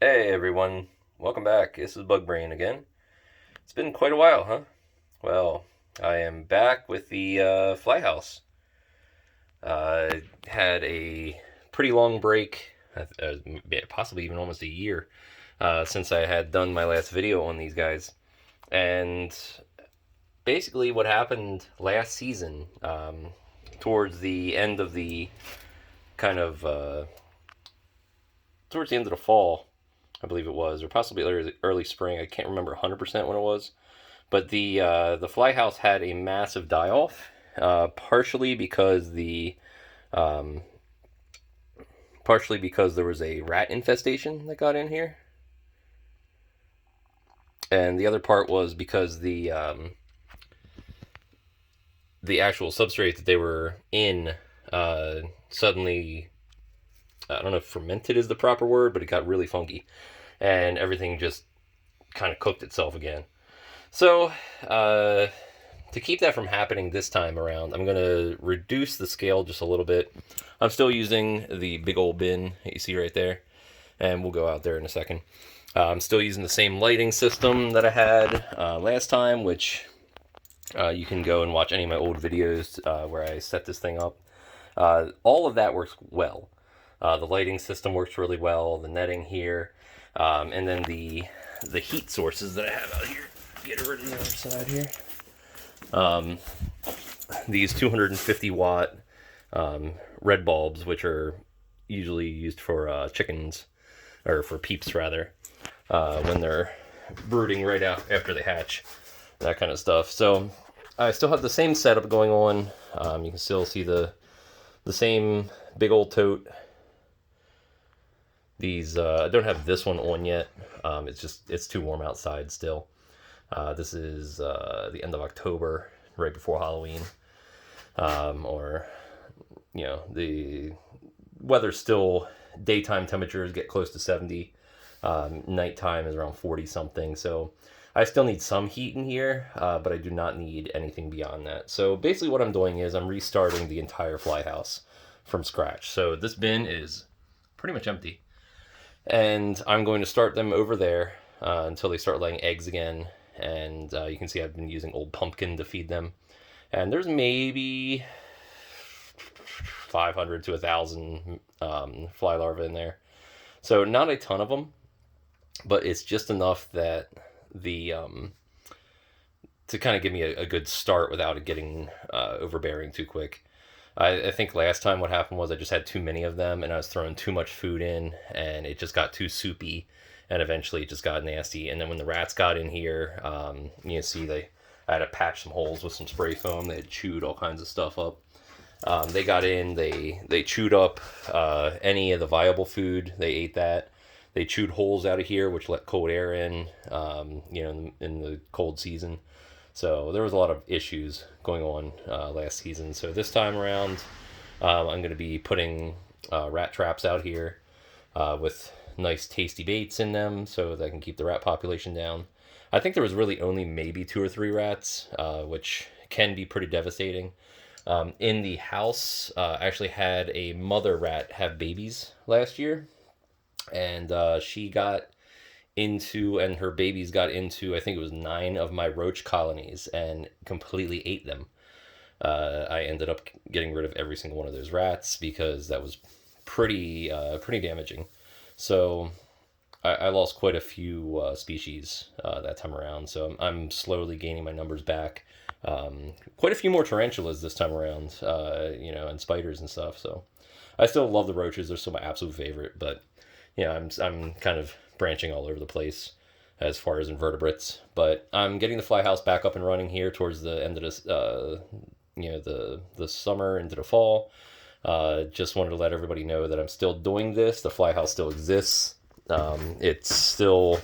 Hey everyone, welcome back. This is Bug Brain again. It's been quite a while, huh? Well, I am back with the Fly House. Had a pretty long break, possibly even almost a year, since I had done my last video on these guys. And basically, what happened last season, towards the end of the kind of towards the end of the fall, I believe it was, or possibly early spring. I can't remember 100% when it was. But the fly house had a massive die off, partially because um, partially because there was a rat infestation that got in here, and the other part was because the actual substrate that they were in suddenly, I don't know if fermented is the proper word, but it got really funky, and everything just kind of cooked itself again. So, to keep that from happening this time around, I'm going to reduce the scale just a little bit. I'm still using the big old bin that you see right there, and we'll go out there in a second. I'm still using the same lighting system that I had last time, which you can go and watch any of my old videos where I set this thing up. All of that works well. The lighting system works really well, the netting here, and then the heat sources that I have out here. Get rid of the other side here. Um, these 250 watt red bulbs, which are usually used for chickens, or for peeps rather, when they're brooding right out after they hatch, that kind of stuff. So I still have the same setup going on. You can still see the same big old tote. These I don't have this one on yet. It's too warm outside still. This is the end of October, right before Halloween, or the weather's still, daytime temperatures get close to 70, nighttime is around 40 something. So I still need some heat in here, but I do not need anything beyond that. So basically, what I'm doing is I'm restarting the entire fly house from scratch. So this bin is pretty much empty, and I'm going to start them over there until they start laying eggs again. And you can see I've been using old pumpkin to feed them. And there's maybe 500 to 1,000 fly larvae in there. So not a ton of them, but it's just enough that the to kind of give me a good start without it getting overbearing too quick. I think last time what happened was I just had too many of them and I was throwing too much food in and it just got too soupy and eventually it just got nasty. And then when the rats got in here, you see I had to patch some holes with some spray foam. They had chewed all kinds of stuff up. They got in, they chewed up any of the viable food. They ate that. They chewed holes out of here, which let cold air in, in the cold season. So there was a lot of issues going on last season. So this time around, I'm going to be putting rat traps out here with nice tasty baits in them so that I can keep the rat population down. I think there was really only maybe 2 or 3 rats, which can be pretty devastating. In the house, I actually had a mother rat have babies last year, and she got into, and her babies got into, I think it was 9 of my roach colonies and completely ate them. I ended up getting rid of every single one of those rats because that was pretty damaging. So I lost quite a few species that time around. So I'm slowly gaining my numbers back. Quite a few more tarantulas this time around, and spiders and stuff. So I still love the roaches; they're still my absolute favorite. But I'm kind of branching all over the place as far as invertebrates. But I'm getting the fly house back up and running here towards the end of this, the summer into the fall. Just wanted to let everybody know that I'm still doing this. The fly house still exists. It's still,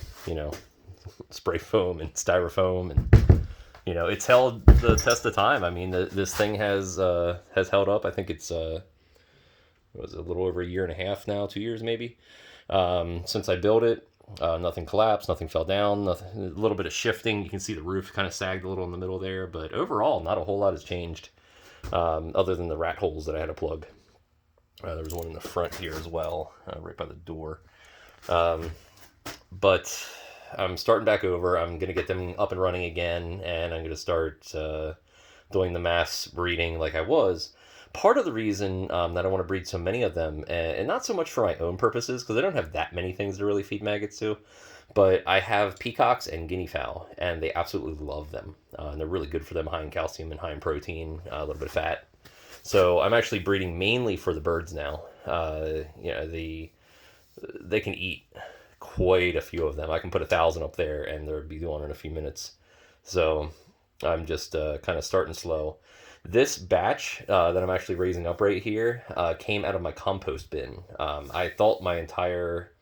spray foam and styrofoam, and it's held the test of time. I mean, this thing has held up. I think it's it was a little over a year and a half now, 2 years maybe, since I built it. Nothing collapsed, nothing fell down, nothing, a little bit of shifting. You can see the roof kind of sagged a little in the middle there, but overall, not a whole lot has changed, other than the rat holes that I had to plug. There was one in the front here as well, right by the door. But I'm starting back over. I'm going to get them up and running again, and I'm going to start doing the mass breeding like I was. Part of the reason that I want to breed so many of them, and not so much for my own purposes, because I don't have that many things to really feed maggots to, but I have peacocks and guinea fowl, and they absolutely love them. And they're really good for them, high in calcium and high in protein, a little bit of fat. So I'm actually breeding mainly for the birds now. They can eat quite a few of them. I can put 1,000 up there, and they'll be gone in a few minutes. So I'm just kind of starting slow. This batch that I'm actually raising up right here came out of my compost bin. I thought my entire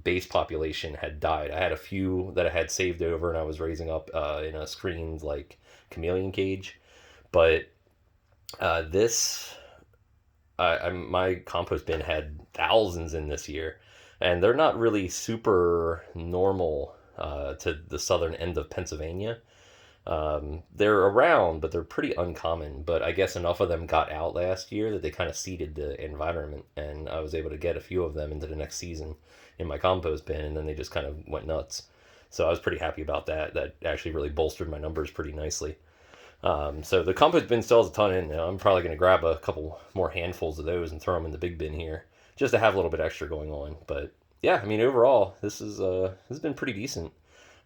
base population had died. I had a few that I had saved over, and I was raising up in a screened like chameleon cage. But this, my compost bin had thousands in this year, and they're not really super normal to the southern end of Pennsylvania. They're around, but they're pretty uncommon. But I guess enough of them got out last year that they kind of seeded the environment, and I was able to get a few of them into the next season in my compost bin, and then they just kind of went nuts. So I was pretty happy about that. That actually really bolstered my numbers pretty nicely. So the compost bin still has a ton in now. I'm probably going to grab a couple more handfuls of those and throw them in the big bin here, just to have a little bit extra going on. But yeah, I mean overall, this has been pretty decent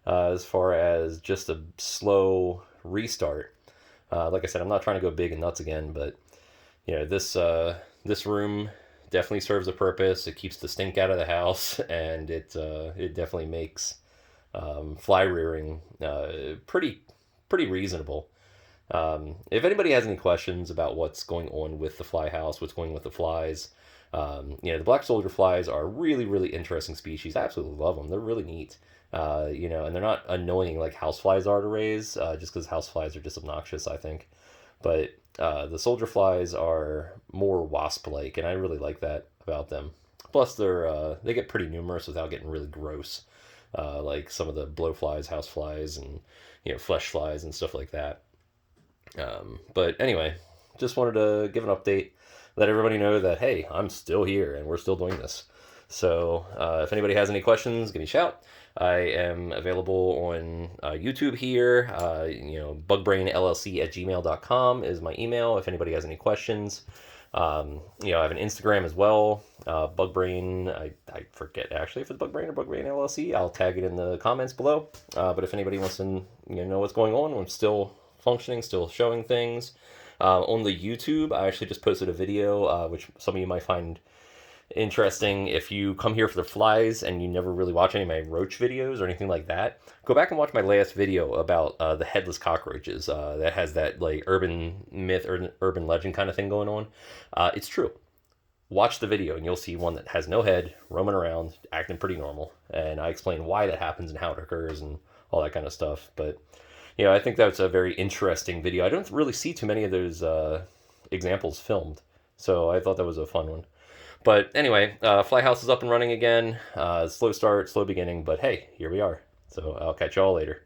as far as just a slow restart. Like I said, I'm not trying to go big and nuts again, but this room definitely serves a purpose. It keeps the stink out of the house, and it definitely makes fly rearing pretty reasonable. If anybody has any questions about what's going on with the fly house, what's going on with the flies, the black soldier flies are a really, really interesting species. I absolutely love them. They're really neat. And they're not annoying like house flies are to raise, just because house flies are just obnoxious, I think. But the soldier flies are more wasp-like, and I really like that about them. Plus, they get pretty numerous without getting really gross, like some of the blowflies, house flies, and flesh flies and stuff like that. But anyway, just wanted to give an update, let everybody know that hey, I'm still here and we're still doing this. So if anybody has any questions, give me a shout. I am available on YouTube here. bugbrainllc@gmail.com is my email if anybody has any questions. I have an Instagram as well, Bugbrain. I forget actually if it's Bugbrain or Bugbrain LLC. I'll tag it in the comments below. But if anybody wants to know what's going on, I'm still functioning, still showing things. On the YouTube, I actually just posted a video, which some of you might find interesting. If you come here for the flies and you never really watch any of my roach videos or anything like that, go back and watch my last video about the headless cockroaches. That has that like urban myth or urban legend kind of thing going on. It's true. Watch the video and you'll see one that has no head, roaming around, acting pretty normal. And I explain why that happens and how it occurs and all that kind of stuff. But I think that's a very interesting video. I don't really see too many of those examples filmed, so I thought that was a fun one. But anyway, Fly House is up and running again. Slow start, slow beginning, but hey, here we are. So I'll catch y'all later.